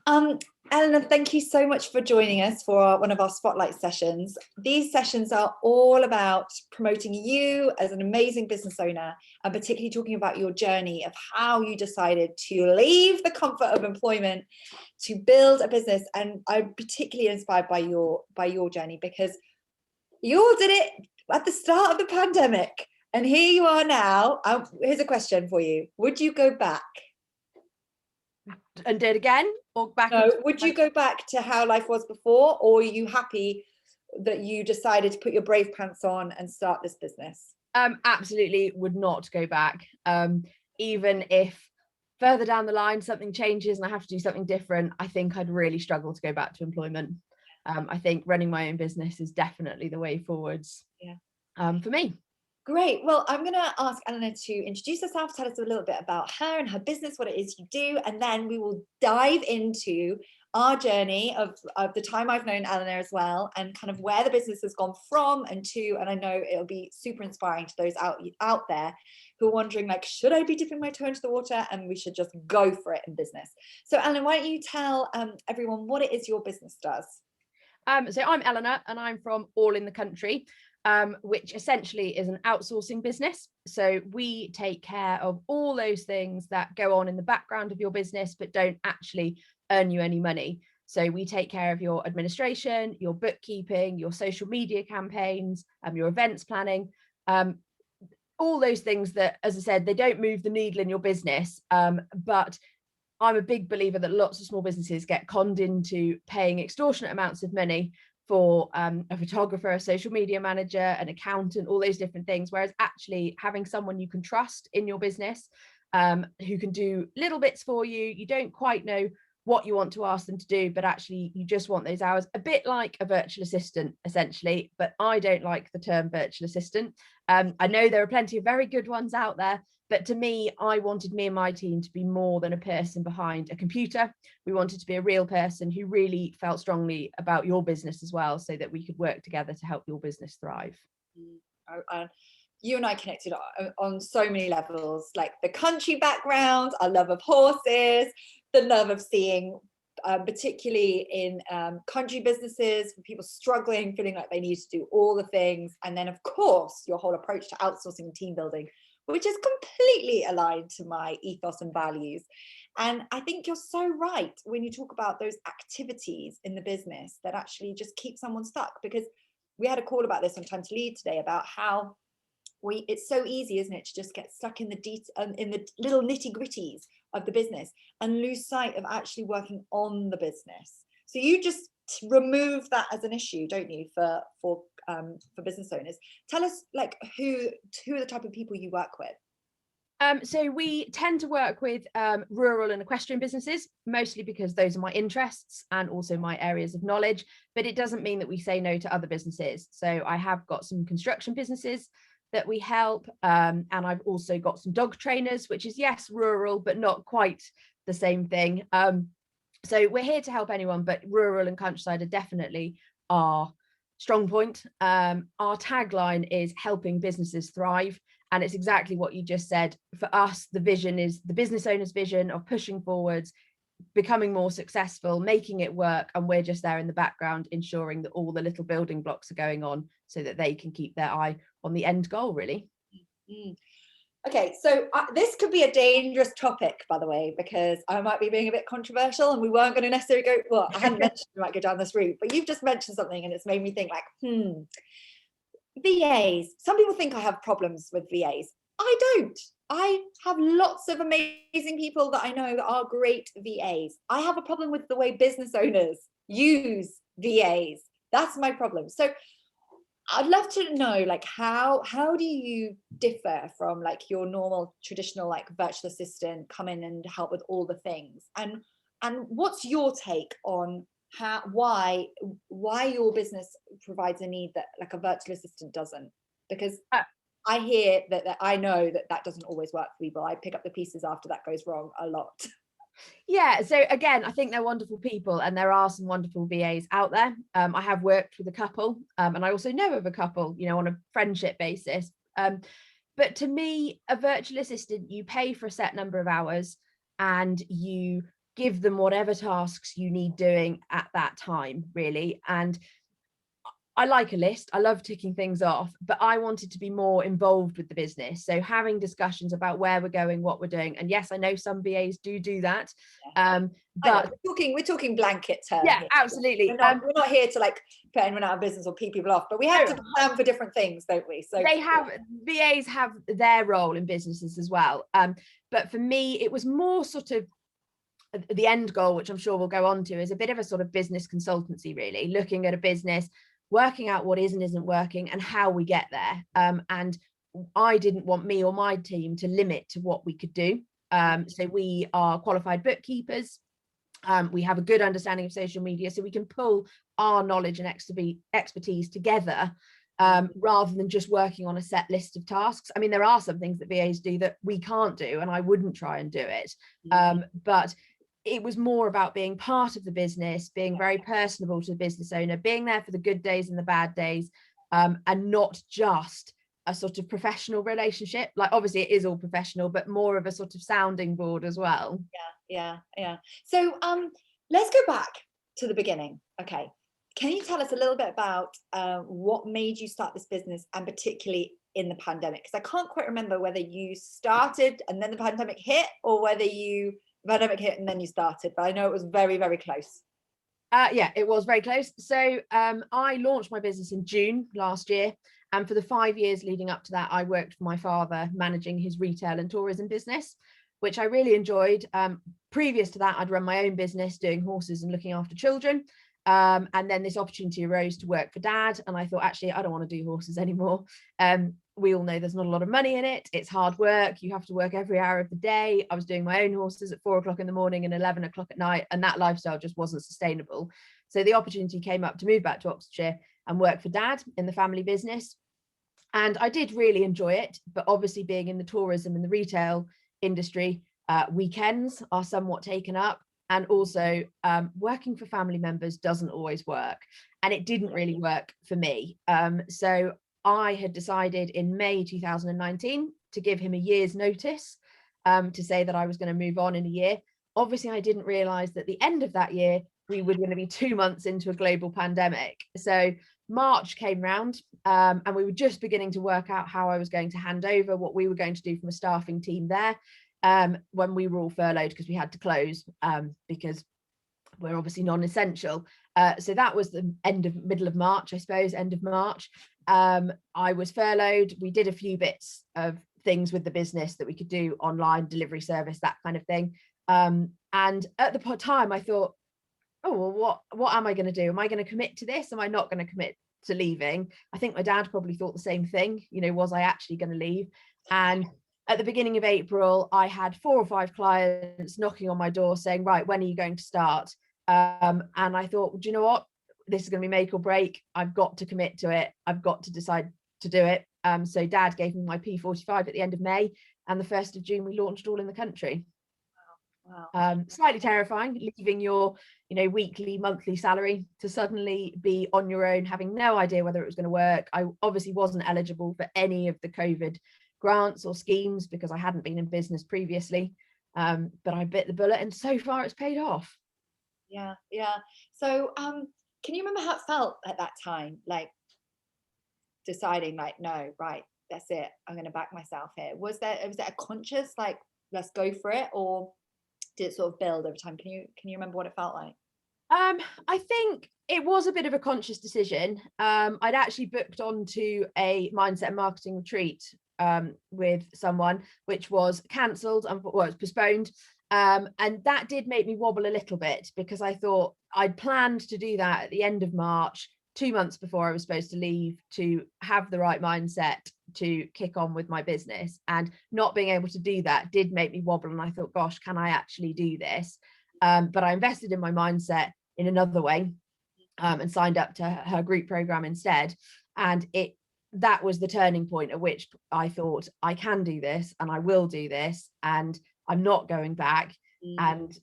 Um, Eleanor, thank you so much for joining us for one of our spotlight sessions. These sessions are all about promoting you as an amazing business owner, and particularly talking about your journey of how you decided to leave the comfort of employment to build a business. And I'm particularly inspired by your journey, because you all did it at the start of the pandemic, and here you are now. Here's a question for you: would you go back? And do it again, or back? No, would you go back to how life was before, or are you happy that you decided to put your brave pants on and start this business? Absolutely would not go back. Even if further down the line something changes and I have to do something different, I think I'd really struggle to go back to employment. I think running my own business is definitely the way forwards. Yeah. For me. Great. Well, I'm going to ask Eleanor to introduce herself, tell us a little bit about her and her business, what it is you do, and then we will dive into our journey of the time I've known Eleanor as well, and kind of where the business has gone from and to. And I know it'll be super inspiring to those out there who are wondering, like, should I be dipping my toe into the water? And we should just go for it in business. So Eleanor, why don't you tell everyone what it is your business does? So I'm Eleanor, and I'm from All in the Country, which essentially is an outsourcing business. So we take care of all those things that go on in the background of your business, but don't actually earn you any money. So we take care of your administration, your bookkeeping, your social media campaigns, your events planning, all those things that, as I said, they don't move the needle in your business. But I'm a big believer that lots of small businesses get conned into paying extortionate amounts of money for a photographer, a social media manager, an accountant, all those different things. Whereas actually having someone you can trust in your business, who can do little bits for you, you don't quite know what you want to ask them to do, but actually you just want those hours, a bit like a virtual assistant, essentially. But I don't like the term virtual assistant. I know there are plenty of very good ones out there, but to me, I wanted me and my team to be more than a person behind a computer. We wanted to be a real person who really felt strongly about your business as well, so that we could work together to help your business thrive. You and I connected on so many levels, like the country background, our love of horses, the love of seeing, particularly in country businesses, people struggling, feeling like they need to do all the things. And then, of course, your whole approach to outsourcing and team building, which is completely aligned to my ethos and values. And I think you're so right when you talk about those activities in the business that actually just keep someone stuck. Because we had a call about this on Time to Lead today, about how it's so easy, isn't it, to just get stuck in the little nitty gritties of the business and lose sight of actually working on the business. So you just remove that as an issue, don't you, for business owners? Tell us, like, who are the type of people you work with? So we tend to work with rural and equestrian businesses, mostly because those are my interests and also my areas of knowledge. But it doesn't mean that we say no to other businesses. So I have got some construction businesses that we help, and I've also got some dog trainers, which is, yes, rural, but not quite the same thing. So we're here to help anyone, but rural and countryside are definitely our strong point. Our tagline is helping businesses thrive. And it's exactly what you just said. For us, the vision is the business owner's vision of pushing forwards, becoming more successful, making it work. And we're just there in the background, ensuring that all the little building blocks are going on so that they can keep their eye on the end goal, really. Mm. Okay, so this could be a dangerous topic, by the way, because I might be being a bit controversial, and we weren't going to necessarily go, well, I hadn't mentioned we might go down this route, but you've just mentioned something and it's made me think, like, VAs. Some people think I have problems with VAs. I don't. I have lots of amazing people that I know that are great VAs. I have a problem with the way business owners use VAs. That's my problem. So I'd love to know, like, how do you differ from, like, your normal traditional, like, virtual assistant, come in and help with all the things, and what's your take on why your business provides a need that, like, a virtual assistant doesn't? Because I hear that I know that doesn't always work for people. I pick up the pieces after that goes wrong a lot. Yeah, so again, I think they're wonderful people, and there are some wonderful VAs out there. I have worked with a couple, and I also know of a couple, on a friendship basis. But to me, a virtual assistant, you pay for a set number of hours and you give them whatever tasks you need doing at that time, really. And I like a list. I love ticking things off, but I wanted to be more involved with the business. So having discussions about where we're going, what we're doing. And yes, I know some VAs do that. But we're talking blanket term. Yeah, here. absolutely. We're not here to like put anyone out of business or pee people off, but we have to plan for different things, don't we? So VAs have their role in businesses as well. But for me, it was more sort of the end goal, which I'm sure we'll go on to, is a bit of a sort of business consultancy, really looking at a business, working out what is and isn't working and how we get there. And I didn't want me or my team to limit to what we could do. So we are qualified bookkeepers. We have a good understanding of social media, so we can pull our knowledge and expertise together, rather than just working on a set list of tasks. I mean, there are some things that VAs do that we can't do, and I wouldn't try and do it. But it was more about being part of the business, being very personable to the business owner, being there for the good days and the bad days, and not just a sort of professional relationship. Like, obviously it is all professional, but more of a sort of sounding board as well. Yeah. So let's go back to the beginning. Okay, can you tell us a little bit about what made you start this business, and particularly in the pandemic? Because I can't quite remember whether you started and then the pandemic hit, or whether the pandemic hit and then you started, but I know it was very, very close. Yeah, it was very close. So I launched my business in June last year, and for the 5 years leading up to that, I worked for my father managing his retail and tourism business, which I really enjoyed. Previous to that, I'd run my own business doing horses and looking after children. And then this opportunity arose to work for Dad, and I thought, actually, I don't want to do horses anymore. We all know there's not a lot of money in it. It's hard work. You have to work every hour of the day. I was doing my own horses at 4 o'clock in the morning and 11 o'clock at night, and that lifestyle just wasn't sustainable. So the opportunity came up to move back to Oxfordshire and work for Dad in the family business. And I did really enjoy it, but obviously being in the tourism and the retail industry, weekends are somewhat taken up. And also working for family members doesn't always work, and it didn't really work for me. So I had decided in May 2019 to give him a year's notice, to say that I was going to move on in a year. Obviously, I didn't realise that the end of that year, we were going to be 2 months into a global pandemic. So March came round, and we were just beginning to work out how I was going to hand over, what we were going to do from a staffing team there. When we were all furloughed because we had to close, because we're obviously non-essential. So that was the middle of March, I suppose, end of March. I was furloughed. We did a few bits of things with the business that we could do online, delivery service, that kind of thing. And at the time I thought, oh, well, what am I going to do? Am I going to commit to this? Am I not going to commit to leaving? I think my dad probably thought the same thing. You know, was I actually going to leave? And at the beginning of April, I had 4 or 5 clients knocking on my door saying, right, when are you going to start? And I thought, well, do you know what? This is going to be make or break. I've got to commit to it. I've got to decide to do it. So Dad gave me my P45 at the end of May, and the 1st of June, we launched all in the country. Wow. Slightly terrifying, leaving your, weekly, monthly salary to suddenly be on your own, having no idea whether it was going to work. I obviously wasn't eligible for any of the COVID grants or schemes because I hadn't been in business previously, but I bit the bullet, and so far it's paid off. Yeah. So can you remember how it felt at that time, like deciding like, no, right, that's it, I'm going to back myself here? Was there a conscious like, let's go for it, or did it sort of build over time? Can you remember what it felt like? I think it was a bit of a conscious decision. I'd actually booked onto a mindset and marketing retreat with someone, which was cancelled and it was postponed, and that did make me wobble a little bit, because I thought I'd planned to do that at the end of March, 2 months before I was supposed to leave, to have the right mindset to kick on with my business, and not being able to do that did make me wobble, and I thought, gosh, can I actually do this? But I invested in my mindset in another way, and signed up to her group program instead, and that was the turning point at which I thought, I can do this and I will do this, and I'm not going back. And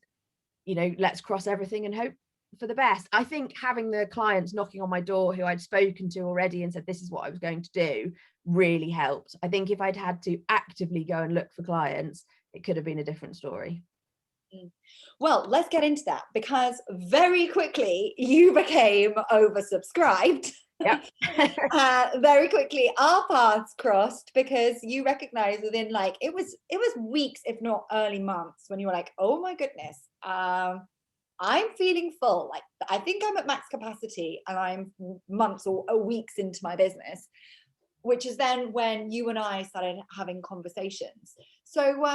let's cross everything and hope for the best. I think having the clients knocking on my door who I'd spoken to already and said this is what I was going to do really helped. I think if I'd had to actively go and look for clients, it could have been a different story. Well, let's get into that, because very quickly you became oversubscribed. Yep. Very quickly our paths crossed, because you recognized within like it was weeks, if not early months, when you were like, oh my goodness, I'm feeling full, like I think I'm at max capacity, and I'm months or weeks into my business, which is then when you and I started having conversations. So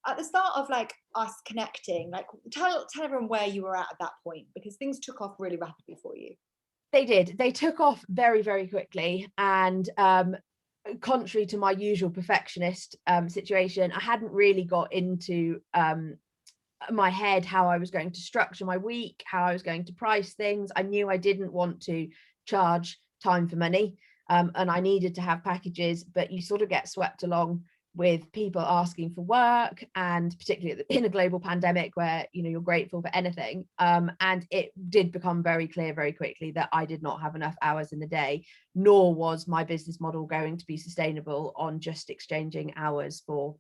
at the start of like us connecting, like tell everyone where you were at that point, because things took off really rapidly for you. They did. They took off very, very quickly. And contrary to my usual perfectionist situation, I hadn't really got into my head how I was going to structure my week, how I was going to price things. I knew I didn't want to charge time for money, and I needed to have packages, but you sort of get swept along with people asking for work, and particularly in a global pandemic where you're grateful for anything, and it did become very clear very quickly that I did not have enough hours in the day, nor was my business model going to be sustainable on just exchanging hours for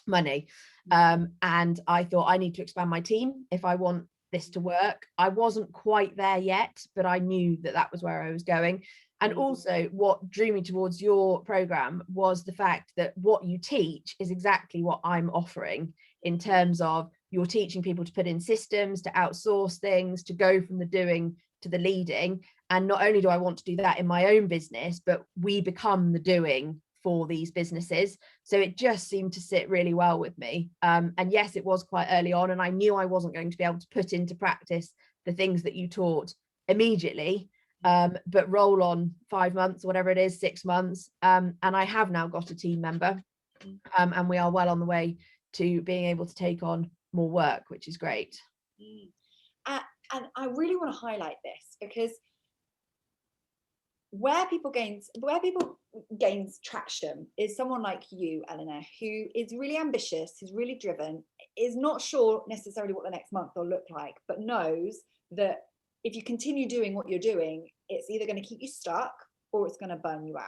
money. And I thought, I need to expand my team if I want this to work. I wasn't quite there yet, but I knew that that was where I was going. And also what drew me towards your program was the fact that what you teach is exactly what I'm offering, in terms of you're teaching people to put in systems, to outsource things, to go from the doing to the leading. And not only do I want to do that in my own business, but we become the doing for these businesses. So it just seemed to sit really well with me. And yes, it was quite early on, and I knew I wasn't going to be able to put into practice the things that you taught immediately, but roll on 5 months, whatever it is, 6 months. And I have now got a team member, and we are well on the way to being able to take on more work, which is great. And I really want to highlight this, because where people gains traction is someone like you, Eleanor, who is really ambitious, who's really driven, is not sure necessarily what the next month will look like, but knows that if you continue doing what you're doing, it's either going to keep you stuck or it's going to burn you out.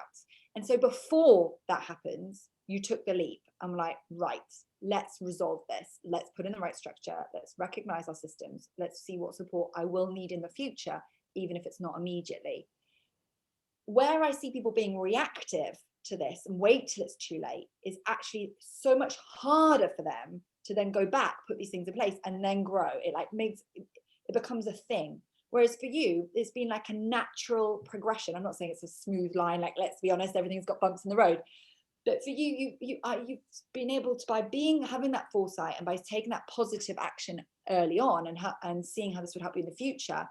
And so before that happens, you took the leap. I'm like, right, let's resolve this. Let's put in the right structure. Let's recognize our systems. Let's see what support I will need in the future, even if it's not immediately. Where I see people being reactive to this and wait till it's too late is actually so much harder for them to then go back, put these things in place, and then grow. It becomes a thing. Whereas for you, it's been like a natural progression. I'm not saying it's a smooth line, like, let's be honest, everything's got bumps in the road. But for you've been able to, by having that foresight and by taking that positive action early on and seeing how this would help you in the future,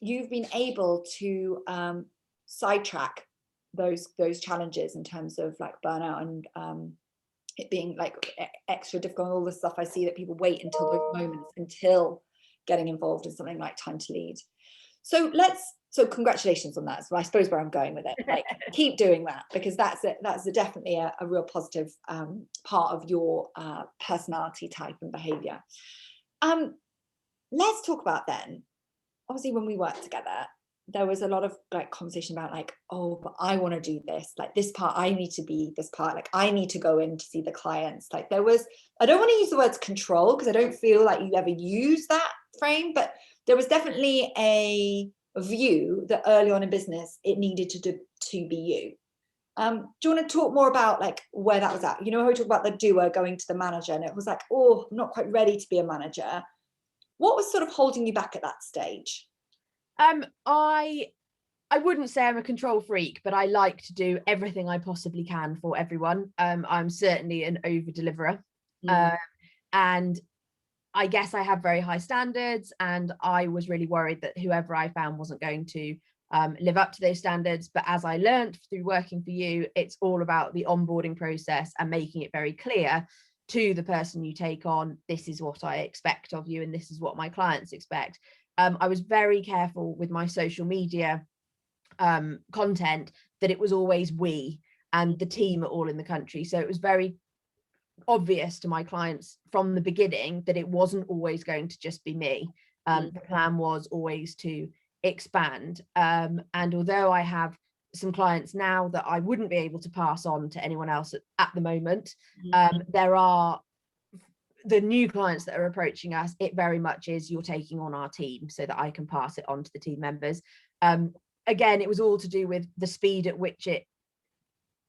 you've been able to sidetrack those challenges in terms of like burnout and it being like extra difficult, all the stuff I see that people wait until those moments until getting involved in something like Time to Lead. So congratulations on that. So I suppose where I'm going with it, like, keep doing that, because that's definitely a real positive part of your personality type and behavior. Let's talk about then, obviously when we worked together, there was a lot of like conversation about like, oh, but I want to do this, like this part, I need to be this part, like I need to go in to see the clients. Like there was, I don't want to use the words control, because I don't feel like you ever use that frame, but there was definitely a view that early on in business, it needed to be you. Do you want to talk more about like where that was at? We talk about the doer going to the manager, and it was like, oh, I'm not quite ready to be a manager. What was sort of holding you back at that stage? I wouldn't say I'm a control freak, but I like to do everything I possibly can for everyone. I'm certainly an over deliverer, and I guess I have very high standards, and I was really worried that whoever I found wasn't going to live up to those standards. But as I learned through working for you, it's all about the onboarding process and making it very clear to the person you take on, this is what I expect of you and this is what my clients expect. I was very careful with my social media content that it was always we and the team are all in the country. So it was very obvious to my clients from the beginning that it wasn't always going to just be me. The plan was always to expand. And although I have some clients now that I wouldn't be able to pass on to anyone else at the moment, there are the new clients that are approaching us, it very much is you're taking on our team so that I can pass it on to the team members. Again, it was all to do with the speed at which it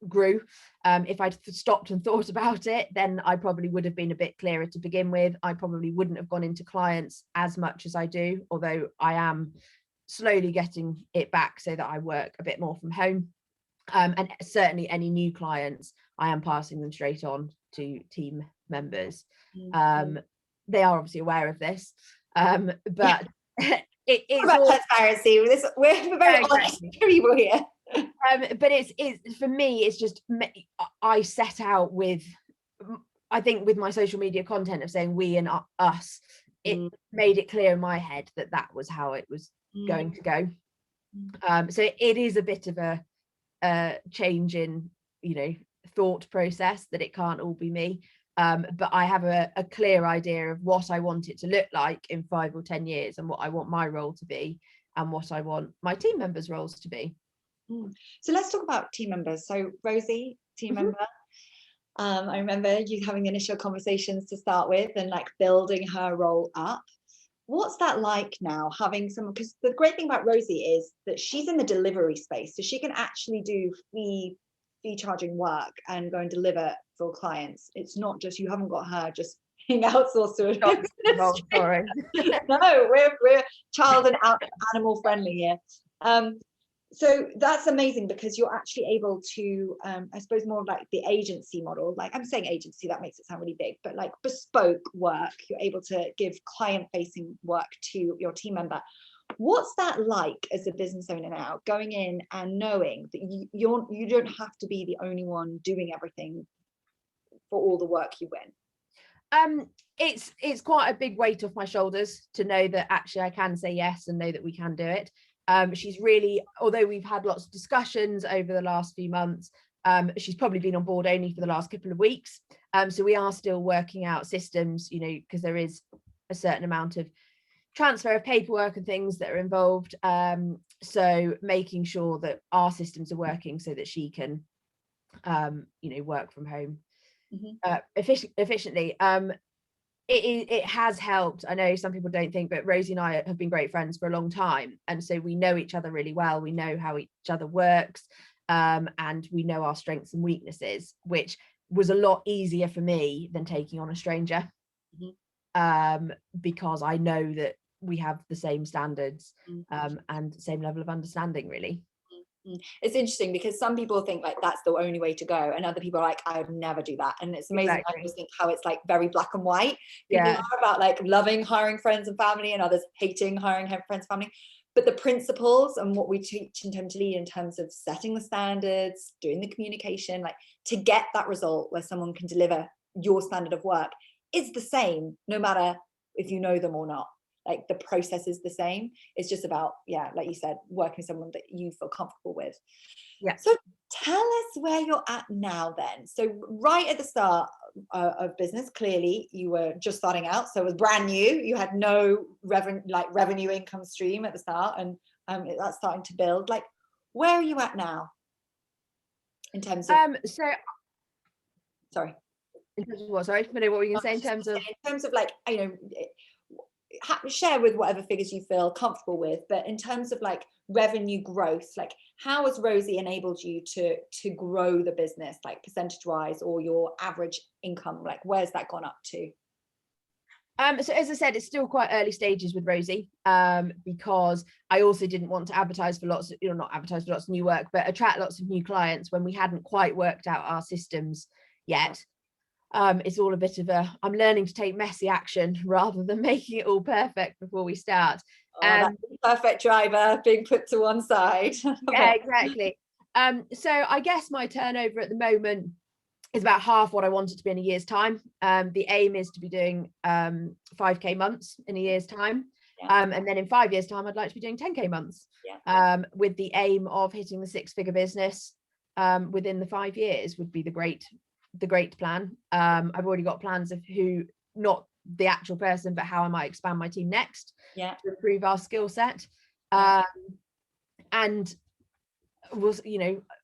grew. If I'd stopped and thought about it, then I probably would have been a bit clearer to begin with. I probably wouldn't have gone into clients as much as I do, although I am slowly getting it back so that I work a bit more from home. And certainly any new clients, I am passing them straight on to team members. They are obviously aware of this, but it is about transparency. We're very honest people here. But it's for me, it's just, I set out with, I think with my social media content of saying we and us, it made it clear in my head that that was how it was going to go. So it is a bit of a change in, you know, thought process, that it can't all be me. But I have a clear idea of what I want it to look like in 5 or 10 years, and what I want my role to be, and what I want my team members' roles to be. So let's talk about team members. So Rosie, team member. I remember you having initial conversations to start with, and like building her role up. What's that like now, having someone, because the great thing about Rosie is that she's in the delivery space, so she can actually do fee charging work and go and deliver for clients. It's not just, you haven't got her just being outsourced to Oh, sorry. No, we're child and animal friendly here. So that's amazing, because you're actually able to, I suppose, more like the agency model. Like, I'm saying agency, that makes it sound really big, but like bespoke work, you're able to give client-facing work to your team member. What's that like as a business owner now, going in and knowing that you don't have to be the only one doing everything for all the work you win? It's quite a big weight off my shoulders to know that actually I can say yes and know that we can do it. She's really, although we've had lots of discussions over the last few months, she's probably been on board only for the last couple of weeks. So we are still working out systems, you know, because there is a certain amount of transfer of paperwork and things that are involved. So making sure that our systems are working so that she can, you know, work from home efficiently. It has helped. I know some people don't think, but Rosie and I have been great friends for a long time, and so we know each other really well. We know how each other works, and we know our strengths and weaknesses, which was a lot easier for me than taking on a stranger, because I know that we have the same standards and same level of understanding, really. It's interesting, because some people think like that's the only way to go, and other people are like, I would never do that. And it's amazing. Exactly. I just think how it's like very black and white. People are about like loving hiring friends and family, and others hating hiring friends and family. But the principles and what we teach in terms to lead, in terms of setting the standards, doing the communication, like to get that result where someone can deliver your standard of work, is the same no matter if you know them or not. Like the process is the same. It's just about, like you said, working with someone that you feel comfortable with. So tell us where you're at now then. So right at the start of business, clearly you were just starting out. So it was brand new. You had no revenue income stream at the start, and that's starting to build. Like, where are you at now in terms of? Sorry. In terms of what? Sorry, what were you going to say? In terms of like, you know, share with whatever figures you feel comfortable with, but in terms of like revenue growth, like how has Rosie enabled you to grow the business, like percentage wise, or your average income, like where's that gone up to? So as I said, it's still quite early stages with Rosie, because I also didn't want to advertise for lots of, not advertise for lots of new work, but attract lots of new clients when we hadn't quite worked out our systems yet. It's all a bit of I'm learning to take messy action rather than making it all perfect before we start. That perfect driver being put to one side. Yeah, exactly. So I guess my turnover at the moment is about half what I want it to be in a year's time. The aim is to be doing 5k months in a year's time. And then in 5 years' time, I'd like to be doing 10k months, with the aim of hitting the 6-figure business within the 5 years would be the great plan. I've already got plans of who, not the actual person, but how I might expand my team next to improve our skill set. And was,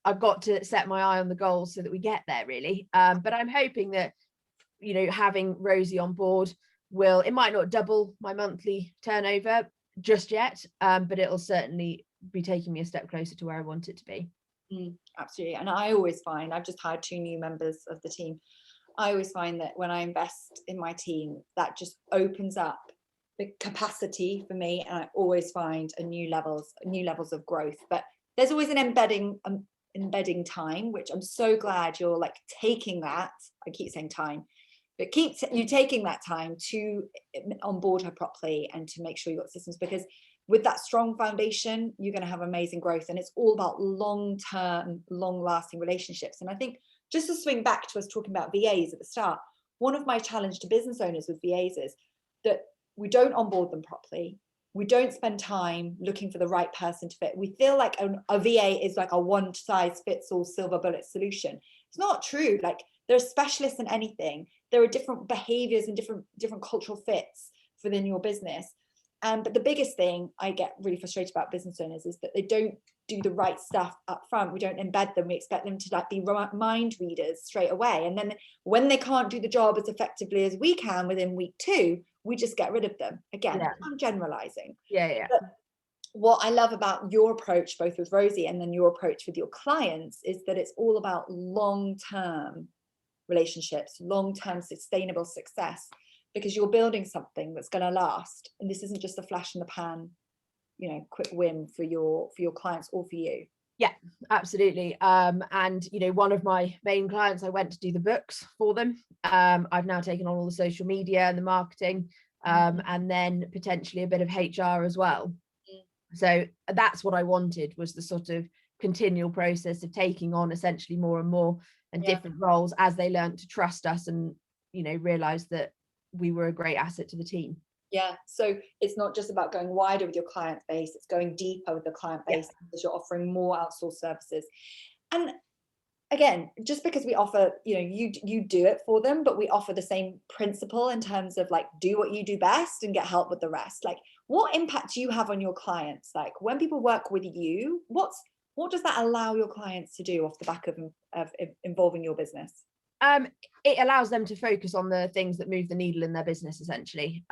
I've got to set my eye on the goals so that we get there, really. But I'm hoping that, having Rosie on board it might not double my monthly turnover just yet, but it'll certainly be taking me a step closer to where I want it to be. Absolutely. And I always find, I've just hired 2 new members of the team. I always find that when I invest in my team, that just opens up the capacity for me, and I always find new levels of growth. But there's always an embedding time, which I'm so glad you're like taking that. I keep saying time, but keep you taking that time to onboard her properly and to make sure you've got systems, because with that strong foundation, you're going to have amazing growth. And it's all about long-term, long-lasting relationships. And I think, just to swing back to us talking about VAs at the start, one of my challenge to business owners with VAs is that we don't onboard them properly. We don't spend time looking for the right person to fit. We feel like a VA is like a one-size-fits-all silver bullet solution. It's not true. Like, there are specialists in anything. There are different behaviors and different cultural fits within your business. But the biggest thing I get really frustrated about business owners is that they don't do the right stuff up front. We don't embed them. We expect them to like be mind readers straight away. And then when they can't do the job as effectively as we can within week 2, we just get rid of them. Again, I'm generalizing. Yeah. But what I love about your approach, both with Rosie and then your approach with your clients, is that it's all about long-term relationships, long-term sustainable success, because you're building something that's going to last. And this isn't just a flash in the pan, quick win for your clients or for you. Yeah, absolutely. And one of my main clients, I went to do the books for them. I've now taken on all the social media and the marketing, and then potentially a bit of HR as well. So that's what I wanted, was the sort of continual process of taking on essentially more and more and different roles as they learned to trust us and realize that we were a great asset to the team. Yeah, so it's not just about going wider with your client base, it's going deeper with the client base, because you're offering more outsourced services. And again, just because we offer, you do it for them, but we offer the same principle in terms of like, do what you do best and get help with the rest. Like, what impact do you have on your clients? Like, when people work with you, what does that allow your clients to do off the back of involving your business? It allows them to focus on the things that move the needle in their business, essentially.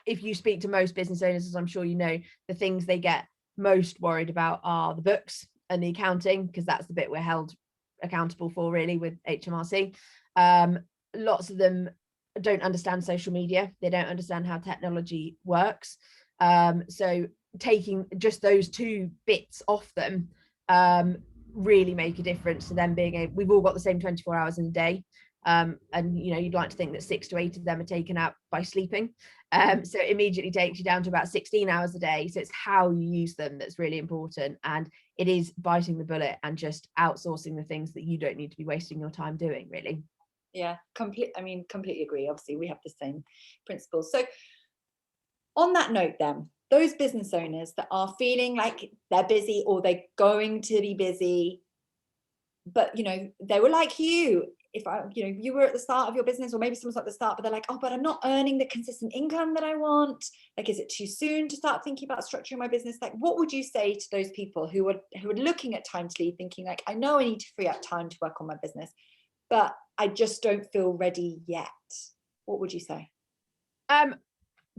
If you speak to most business owners, as I'm sure you know, the things they get most worried about are the books and the accounting, because that's the bit we're held accountable for really with HMRC. Lots of them don't understand social media. They don't understand how technology works. So taking just those 2 bits off them really make a difference to them being able. We've all got the same 24 hours in a day, and you'd like to think that 6 to 8 of them are taken out by sleeping, so it immediately takes you down to about 16 hours a day. So it's how you use them that's really important, and it is biting the bullet and just outsourcing the things that you don't need to be wasting your time doing, really. Yeah, completely agree. Obviously we have the same principles. So on that note then, those business owners that are feeling like they're busy or they're going to be busy, but they were like you, if you were at the start of your business, or maybe someone's at the start, but they're like, oh, but I'm not earning the consistent income that I want. Like, is it too soon to start thinking about structuring my business? Like, what would you say to those people who are looking at time to leave, thinking like, I know I need to free up time to work on my business, but I just don't feel ready yet? What would you say?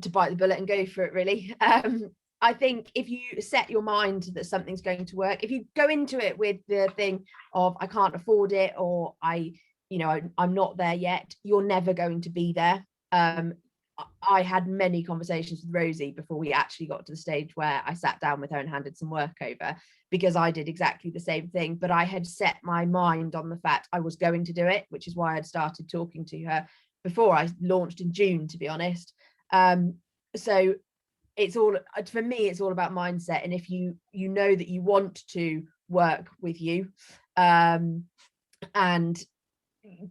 To bite the bullet and go for it, really. I think if you set your mind that something's going to work, if you go into it with the thing of I can't afford it, or I'm not there yet, you're never going to be there. I had many conversations with Rosie before we actually got to the stage where I sat down with her and handed some work over, because I did exactly the same thing, but I had set my mind on the fact I was going to do it, which is why I'd started talking to her before I launched in June, to be honest. So it's all, for me, it's all about mindset. And if you know that you want to work with you, and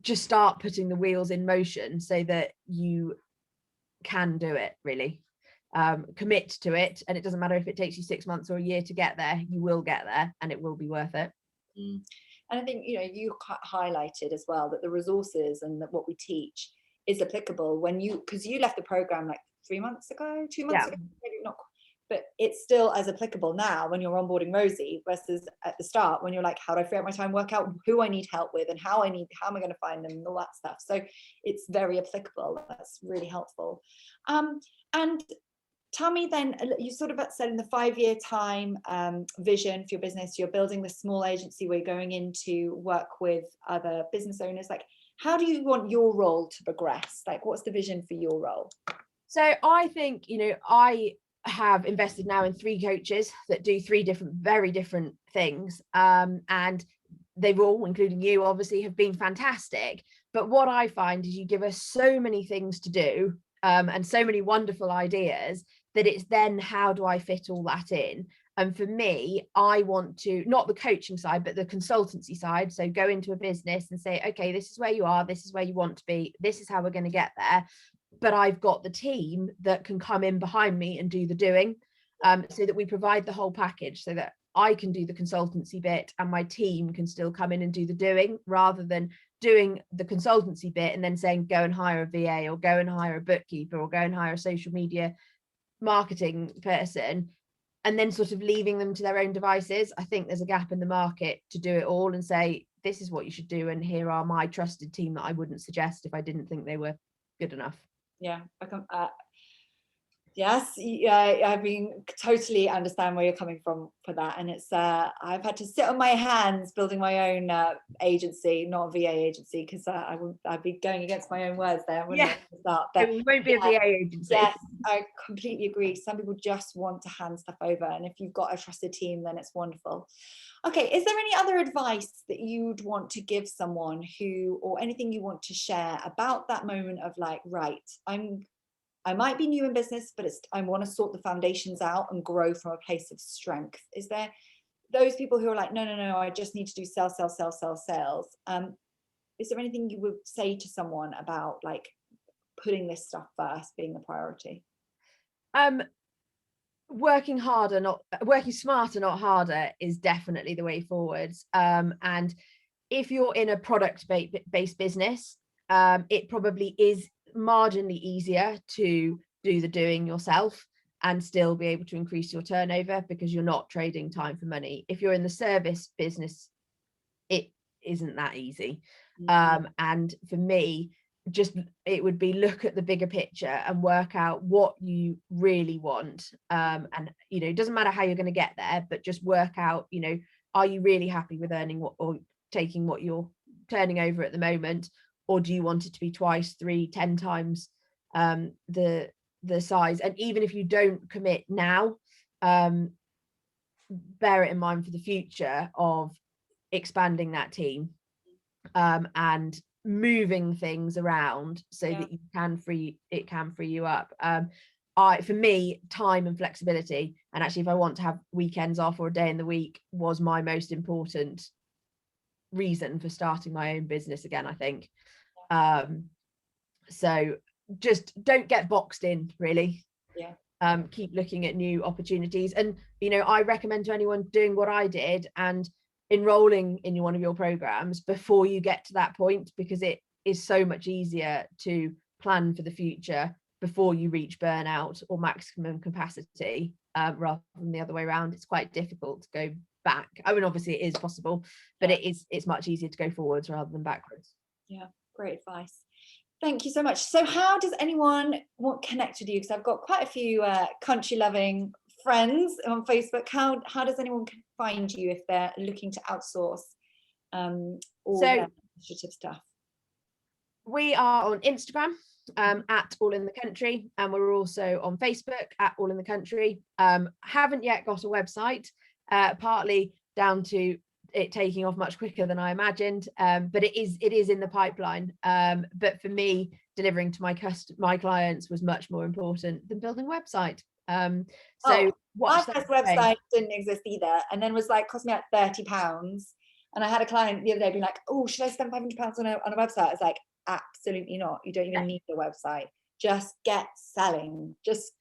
just start putting the wheels in motion so that you can do it, really. Commit to it, and it doesn't matter if it takes you 6 months or a year to get there, you will get there and it will be worth it. And I think you highlighted as well that the resources and that what we teach is applicable when because you left the program like 3 months ago, 2 months ago, maybe not, but it's still as applicable now when you're onboarding Rosie versus at the start when you're like, how do I free up my time, work out who I need help with and how am I going to find them and all that stuff. So it's very applicable. That's really helpful. And tell me then, you sort of said in the 5-year time vision for your business, you're building the small agency where you're going in to work with other business owners. Like, how do you want your role to progress? Like, what's the vision for your role? So I think, I have invested now in 3 coaches that do 3 very different things. And they've all, including you, obviously, have been fantastic. But what I find is you give us so many things to do and so many wonderful ideas that it's then how do I fit all that in? And for me, I want to, not the coaching side, but the consultancy side. So go into a business and say, okay, this is where you are. This is where you want to be. This is how we're going to get there. But I've got the team that can come in behind me and do the doing, so that we provide the whole package so that I can do the consultancy bit and my team can still come in and do the doing, rather than doing the consultancy bit and then saying, go and hire a VA or go and hire a bookkeeper or go and hire a social media marketing person and then sort of leaving them to their own devices. I think there's a gap in the market to do it all and say, this is what you should do. And here are my trusted team that I wouldn't suggest if I didn't think they were good enough. Yeah, yes, I mean, totally understand where you're coming from for that. And it's I've had to sit on my hands building my own agency, not a VA agency, because I'd be going against my own words there, wouldn't I? But it won't be a VA agency. Yes, I completely agree. Some people just want to hand stuff over, and if you've got a trusted team, then it's wonderful. Okay, is there any other advice that you'd want to give someone who, or anything you want to share about that moment of like, right, I might be new in business, but I want to sort the foundations out and grow from a place of strength? Is there those people who are like, no, I just need to do sales? Is there anything you would say to someone about like putting this stuff first being the priority? Working smarter, not harder is definitely the way forwards. And if you're in a product-based business, it probably is marginally easier to do the doing yourself and still be able to increase your turnover because you're not trading time for money. If you're in the service business, it isn't that easy. And for me, it would be look at the bigger picture and work out what you really want. And it doesn't matter how you're going to get there, but just work out, are you really happy with earning what or taking what you're turning over at the moment, or do you want it to be 2, 3, 10 times the size? And even if you don't commit now, bear it in mind for the future of expanding that team and moving things around so that it can free you up. For me, time and flexibility, and actually if I want to have weekends off or a day in the week, was my most important reason for starting my own business again, I think. So just don't get boxed in, really. Keep looking at new opportunities, and I recommend to anyone doing what I did and enrolling in one of your programs before you get to that point, because it is so much easier to plan for the future before you reach burnout or maximum capacity, rather than the other way around. It's quite difficult to go back. I mean, obviously it is possible, but it's much easier to go forwards rather than backwards. Yeah, great advice. Thank you so much. So how does anyone want to connect with you? Because I've got quite a few country loving friends on Facebook. How does anyone find you if they're looking to outsource all their initiative stuff? We are on Instagram at All in the Country, and we're also on Facebook at All in the Country. Haven't yet got a website, partly down to it taking off much quicker than I imagined, but it is in the pipeline. But for me, delivering to my clients was much more important than building a website. My first website didn't exist either, and then was like cost me like £30. And I had a client the other day being like, oh, should I spend £500 on a website? I was like, absolutely not. You don't even need a website. Just get selling. Just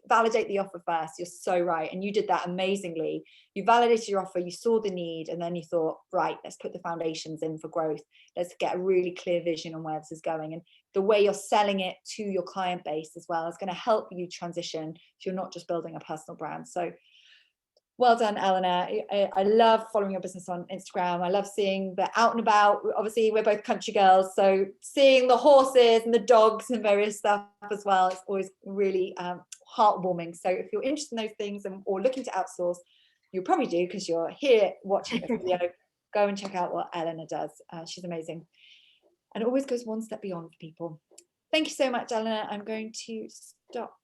validate the offer first. You're so right. And you did that amazingly. You validated your offer, you saw the need, and then you thought, right, let's put the foundations in for growth. Let's get a really clear vision on where this is going. And the way you're selling it to your client base as well is going to help you transition, so you're not just building a personal brand. So well done, Eleanor. I love following your business on Instagram. I love seeing the out and about. Obviously, we're both country girls, so seeing the horses and the dogs and various stuff as well, it's always really heartwarming. So if you're interested in those things or looking to outsource, you'll probably do because you're here watching this video. Go and check out what Eleanor does. She's amazing. And it always goes one step beyond for people. Thank you so much, Eleanor. I'm going to stop